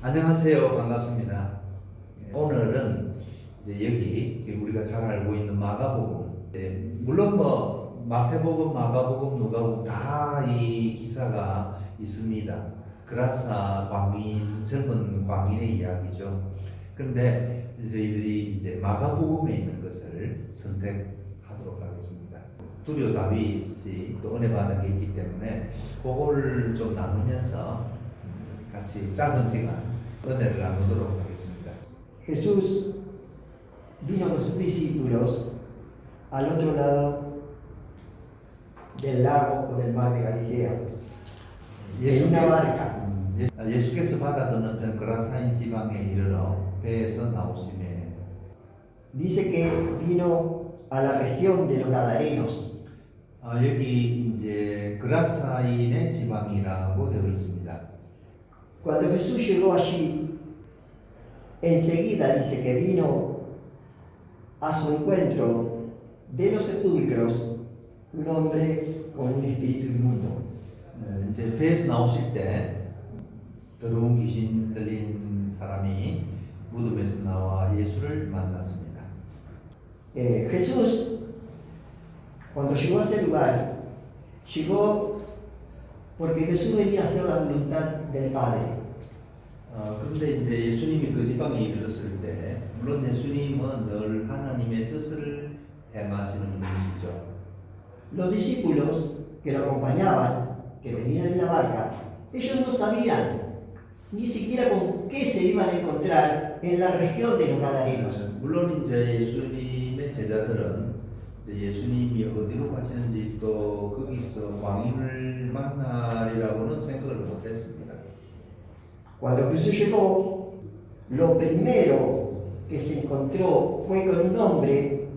안녕하세요. 반갑습니다. 오늘은 이제 여기 우리가 잘 알고 있는 마가복음, 물론 뭐 마태복음, 마가복음, 누가복음 다 이 기사가 있습니다. 그라사 광인, 젊은 광인의 이야기죠. 그런데 저희들이 이제 마가복음에 있는 것을 선택하도록 하겠습니다. 두려 다윗이 또 은혜 받은 게 있기 때문에 그거를 좀 나누면서 같이 짧은 시간 은혜를 나누도록 하겠습니다. Jesús vino con sus discípulos al otro lado del lago o del mar de Galilea, en una barca. 예수께서 바다 건너편 그라사인 지방에 이르러 배에서 나오시매. Dice que vino a la región de los Gadarenos. 여기 이제 그라사인의 지방이라고 되어 있습니다. Cuando Jesús llegó allí, enseguida dice que vino a su encuentro de los sepulcros un hombre con un espíritu inmundo. 이제 배에서 나오실 때 더러운 귀신 들린 사람이 무덤에서 나와 예수를 만났습니다. Jesús, cuando llegó a ese lugar, llegó porque Jesús venía a hacer la voluntad del Padre. 그런데 이제 예수님이 그 지방에 이르렀을 때, 물론 예수님은 늘 하나님의 뜻을 행하시는 분이시죠. Los discípulos que lo acompañaban, que venían en la barca, ellos no sabían ni siquiera con qué se iban a encontrar en la región de los Gadarenos. 물론 이제 예수님의 제자들은 이제 예수님이 어디로 가시는지 또 거기서 왕인을 만나리라고는 생각을 못했습니다. Cuando Jesús llegó, lo primero que se encontró fue con un hombre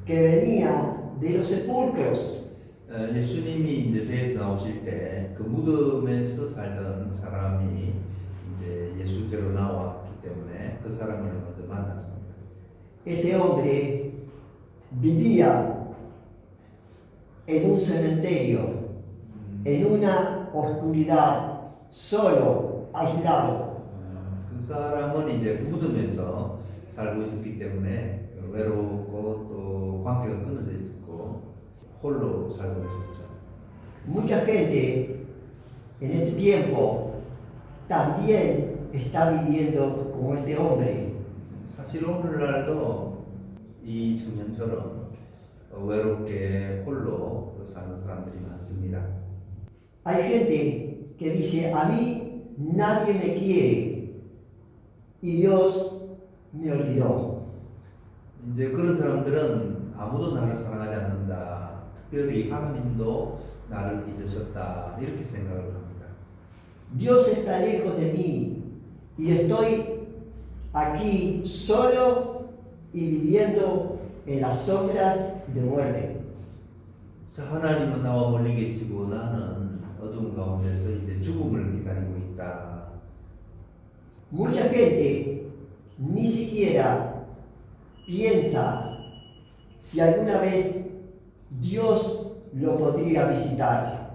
que venía de los sepulcros. 예수님이 이제 배에서 나오실 때 그 무덤에서 살던 사람이 이제 예수께로 나왔기 때문에 그 사람을 먼저 만났습니다. Ese hombre vivía en un cementerio, en una oscuridad, solo, aislado. 그 사람은 이제 무덤에서 살고 있었기 때문에 외롭고 또 관계가 끊어져 있었고 홀로 살고 있었죠. Mucha gente en este tiempo también está viviendo como este hombre. 사실 오늘날도 이 청년처럼 외롭게 홀로 사는 사람들이 많습니다. Hay gente que dice, a mí nadie me quiere y Dios me olvidó. 이제 그런 사람들은 아무도 나를 사랑하지 않는다. 특별히 하나님도 나를 잊으셨다. 이렇게 생각을 합니다. Dios está lejos de mí y estoy aquí solo y viviendo en las sombras de muerte. 그래서 하나님은 나와 멀리 계시고 나는 어두운 가운데서 이제 죽음을 기다리고 있다. Mucha gente ni siquiera piensa si alguna vez Dios lo podría visitar.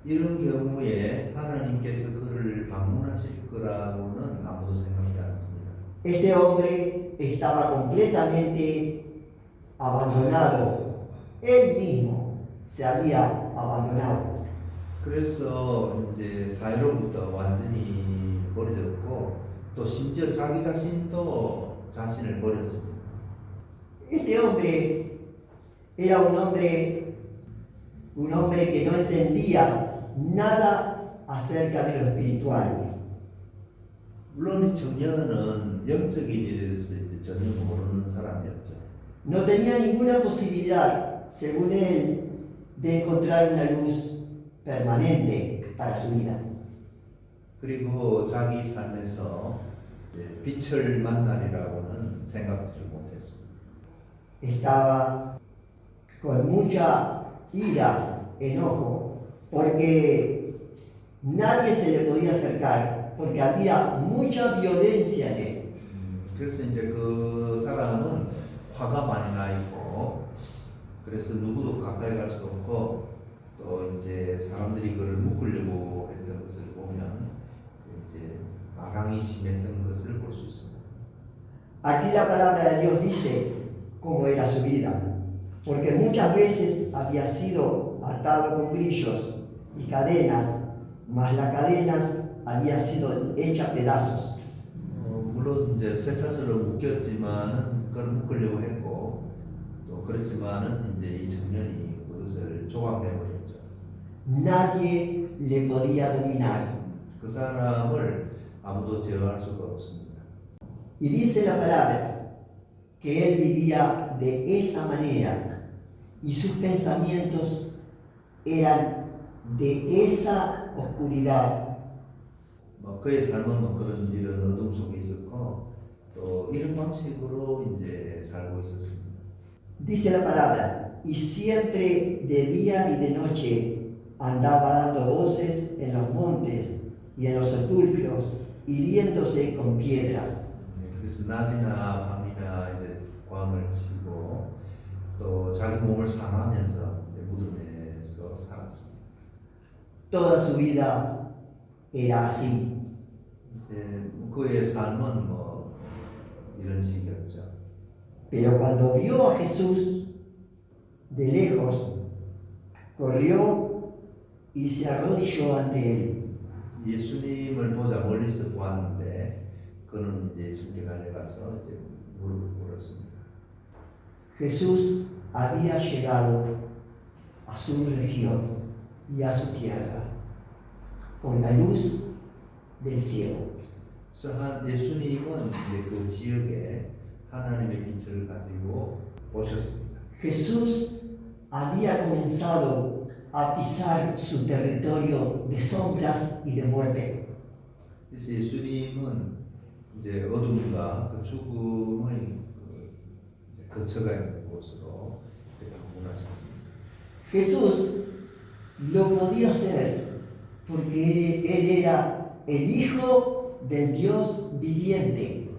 이런 경우에 하나님께서 그를 방문하실 거라고는 아무도 생각지 않습니다. Este hombre estaba completamente abandonado. Él mismo se había abandonado. 그래서 이제 사회로부터 완전히 버려졌고 또 심지어 자기 자신도 자신을 버렸습니다. Este hombre era un hombre que no entendía nada acerca de lo espiritual. 물론 이 청년은 영적인 일에 대해서 이제 전혀 모르는 사람이었죠. No tenía ninguna posibilidad, según él, de encontrar una luz permanente para su vida. 그리고 자기 삶에서 빛을 만나리라고는 생각지를 못했습니다. Estaba con mucha ira, enojo, porque nadie se le podía acercar, porque había mucha violencia en él. 그래서 이제 그 사람은 화가 많이 나 있고, 그래서 누구도 가까이 갈 수도 없고, 또 이제 사람들이 그를 묶으려고 했던 것을 보면 이제 사강이 심했던 것을 볼 수 있습니다. Aquí la palabra de Dios dice cómo era su vida, porque muchas veces había sido atado con grillos y cadenas, mas las cadenas habían sido hechas pedazos. 물론 이제 쇠사슬로 묶였지만은 그걸 묶으려고 했고 또 그렇지만은 이제 이 청년이 그것을 조각내버렸죠. Nadie le podía dominar. 그 사람을 아무도 제어할 수가 없습니다. Y dice la palabra que él vivía de esa manera y sus pensamientos eran de esa oscuridad. 그의 삶은 그런 이런 어둠 속에 있었고 또 이런 방식으로 이제 살고 있었습니다. Dice la palabra, y siempre de día y de noche andaba dando voces en los montes y en los sepulcros, hiriéndose con piedras. 그래서 낮이나 밤이나 이제 고함을 치고 또 자기 몸을 상하면서 무덤에서 살았습니다. Toda su vida era así. 이제 그의 삶은 이런 식이었죠. Pero cuando vio a Jesús de lejos, corrió y se arrodilló ante él. 예수님을 보자 멀리서 보았는데 그는 이제 예수님께 달려가서 이제 무릎을 꿇었습니다. Jesús había llegado a su región y a su tierra con la luz del cielo. 그래서 예수님은 이제 그 지역에 하나님의 빛을 가지고 오셨습니다. Jesús había comenzado a pisar su territorio de sombras y de muerte. 그래서 예수님은 이제 어둠과 그 죽음의 이제 거처가 있는 곳으로 이제 방문하셨습니다. Jesús lo podía hacer porque él era el Hijo del Dios viviente.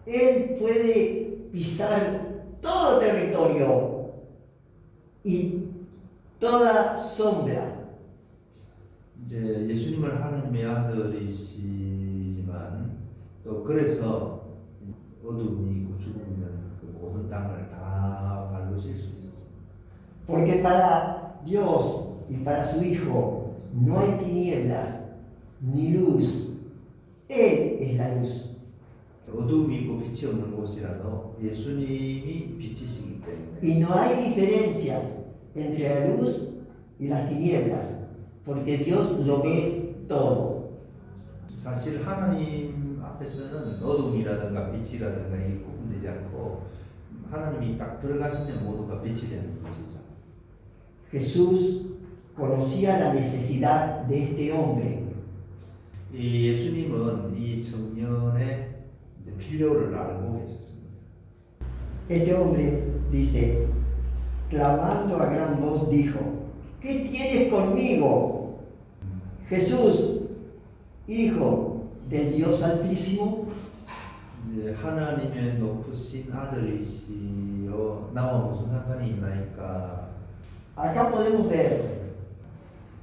Él puede pisar todo territorio y toda sombra. 이제 예수님은 하나님의 아들이시지만 또 그래서 어둠이 있고 죽음이 있는 그 모든 땅을 다 밟으실 수 있었습니다. Porque para Dios y para su Hijo no hay tinieblas ni luz. Él es la luz. 어둠이 있고 빛이 없는 곳이라도 예수님이 빛이시기 때문에 Y no hay diferencias entre la luz y las tinieblas, porque Dios lo ve todo. 사실 하나님 앞에서는 어둠이라든가 빛이라든가 이 구분되지 않고 하나님이 딱 들어가시면 모두가 빛이 되는 것이죠. Jesús conocía la necesidad de este hombre. 이 예수님은 이 청년의 이제 필요를 알고 계셨습니다. Este hombre dice, clamando a gran voz, dijo, ¿qué tienes conmigo, Jesús, Hijo del Dios Altísimo? 이제 하나님의 높으신 아들이시여 나와 무슨 상관이 있나이까. Acá podemos ver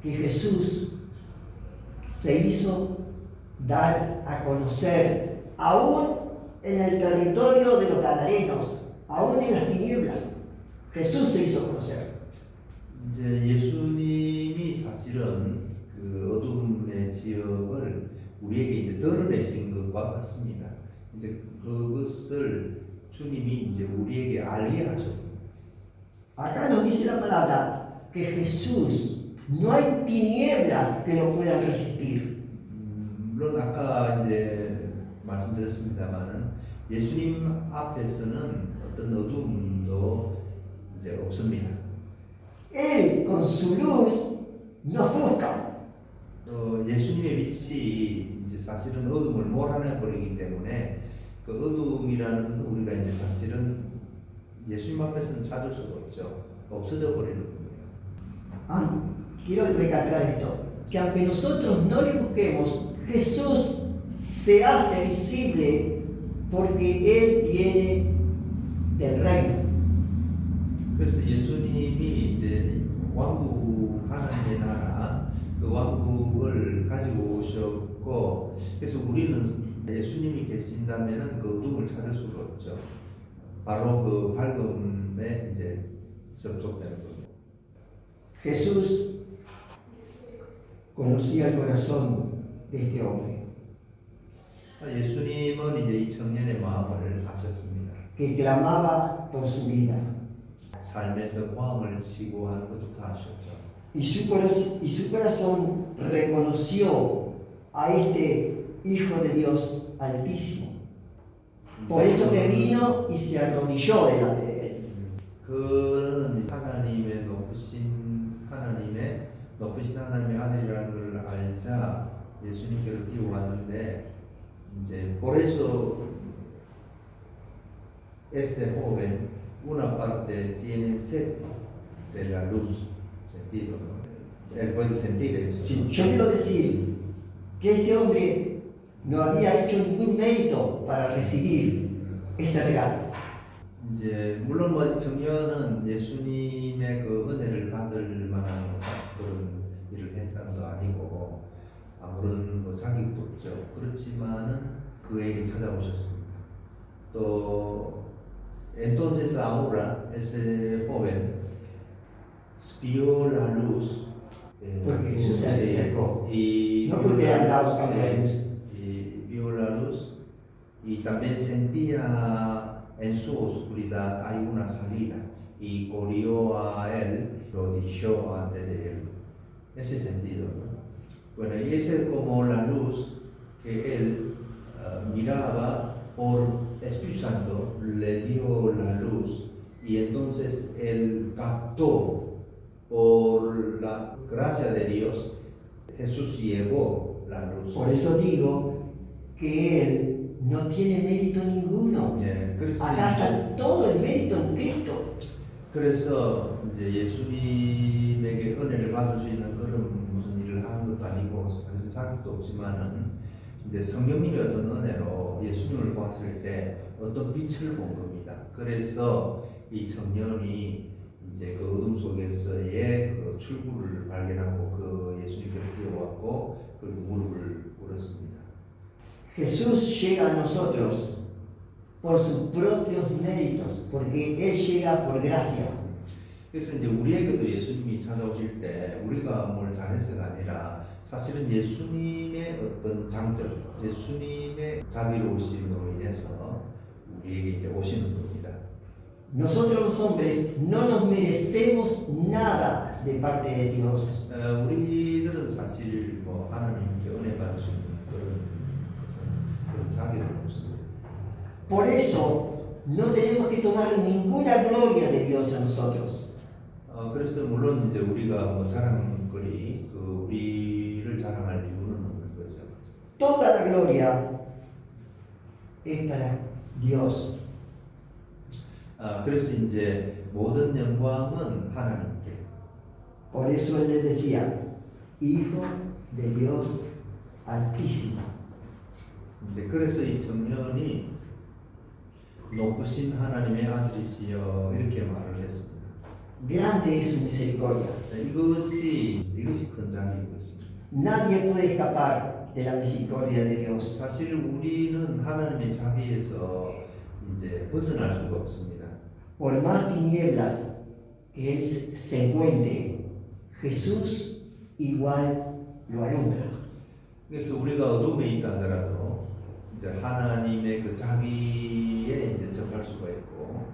que Jesús se hizo dar a conocer, aún en el territorio de los gadarenos, aún en las tinieblas. Jesús se hizo conocer. 이제 예수님이 사실은 그 어둠의 지역을 우리에게 이제 드러내신 것과 같습니다. 이제 그것을 주님이 이제 우리에게 알게 하셨습니다. Acá nos dice la palabra que Jesús, no hay tinieblas que lo puedan resistir. 물론 아까 이제 말씀드렸습니다만은 예수님 앞에서는 어떤 어둠도 이제 없습니다. Él con su luz nos busca. 또 예수님의 빛이 이제 사실은 어둠을 몰아내 버리기 때문에 그 어둠이라는 것은 우리가 이제 사실은 예수님 앞에서는 찾을 수가 없죠. 없어져 버리는 겁니다. Quiero recalcar esto, que aunque nosotros no le busquemos, Jesús se hace visible porque Él viene del reino. 그래서 예수님이 이제 왕국 하나님의 나라 그 왕국을 가지고 오셨고 있고, 그래서 우리는 예수님이 계신다면은 그 어둠을 찾을 수가 없죠. 바로 그 밝음에 이제 접속되는 겁니다. Jesús conocía el corazón de este hombre, 예수님은 이제 이 청년의 마음을 아셨습니다. que clamaba por su vida. 삶에서 고함을 치고 하는 것도 다 아셨죠. Y su corazón reconoció a este Hijo de Dios Altísimo. Por eso que vino y se arrodilló delante de él. 그는 하나님의 높으신 하나님의 아들이라는 걸 알자 예수님께로 뛰어왔는데, 이제 por eso este joven una parte tiene sed de la luz, sentido, ¿no? Él puede sentir eso. Sí, yo quiero decir que este hombre no había hecho ningún mérito para recibir ese regalo. 이제 물론 뭐 청년은 예수님의 그 은혜를 받을 만한 그런 일을 한 사람도 아니고 아무런 뭐 자격도 없죠. 그렇지만은 그에게 찾아오셨습니다. 또 entonces ahora ese joven vio la luz Porque Jesús se acercó. y No porque andaba buscando la luz. y vio la luz y también sentía en su oscuridad hay una salida y corrió a él, lo dijo ante de él. Ese sentido, ¿no? Bueno, y ese es como la luz que él miraba por Espíritu Santo, le dio la luz y entonces él captó por la gracia de Dios, Jesús llevó la luz. Por eso digo que él no tiene mérito ninguno. Acá está todo el mérito en Cristo. 그래서 이제 예수님에게 은혜를 받을 수 있는 그런 무슨 일을 하는 것도 아니고 사실 자격도 없지만은 이제 성령님의 어떤 은혜로 예수님을 봤을 때 어떤 빛을 본 겁니다. 그래서 이 청년이 이제 그 어둠 속에서의 그 출구를 발견하고 그 예수님께로 뛰어왔고 그리고 무릎을 꿇었습니다. Jesús llega a nosotros por sus propios méritos, porque Él llega por gracia. 그래서 이제 우리에게도 예수님이 찾아오실 때 우리가 뭘 잘해서가 아니라 사실은 예수님의 어떤 장점, 예수님의 자비로우심으로 인해서 우리에게 이제 오시는 겁니다. Nosotros los hombres no nos merecemos nada de parte de Dios. 우리들은 사실 뭐 하나님께 은혜 받을 수 있는 그런 자격은 없습니다. Por eso no tenemos que tomar ninguna gloria de Dios en nosotros. 그래서 물론 이제 우리가 뭐 자랑거리, 그 우리를 자랑할 이유는 없는 거죠. Toda la gloria es para Dios. 그래서 이제 모든 영광은 하나님께. Por eso Él les decía, Hijo de Dios Altísimo. 이제 그래서 이 청년이 높으신 하나님의 아들이시여 이렇게 말을 했습니다. Grande es su misericordia. 이것이 큰 자비인 것입니다. Nadie puede escapar de la misericordia de Dios. 사실 우리는 하나님의 자비에서 이제 벗어날 수가 없습니다. Por más tinieblas que Él se encuentre, Jesús igual lo alumbra. 그래서 우리가 어둠에 있다 하더라도 이제 하나님의 그 자비에 이제 접할 수가 있고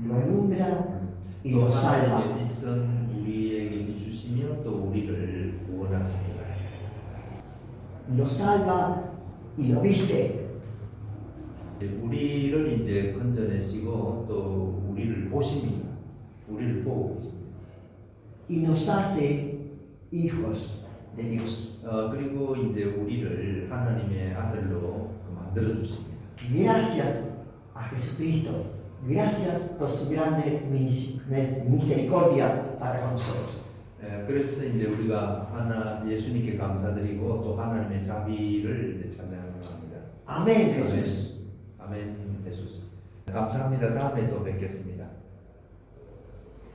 Lo alumbra y 또 lo salva. 하나님의 빛은 우리에게 비추시며 또 우리를 구원하십니다. Lo salva y lo viste. 우리를 이제 건져내시고 또 우리를 보십니다. 우리를 보고 계십니다. Y nos hace hijos de Dios. 그리고 이제 우리를 하나님의 아들로 만들어 주십니다. Gracias a Jesucristo. Gracias por su grande misericordia para con nosotros. 그래서 이제 우리가 예수님께 감사드리고 또 하나님의 자비를 이제 찬양합니다. Amén, Jesús. 아멘, 예수. 감사합니다. 다음에 또 뵙겠습니다.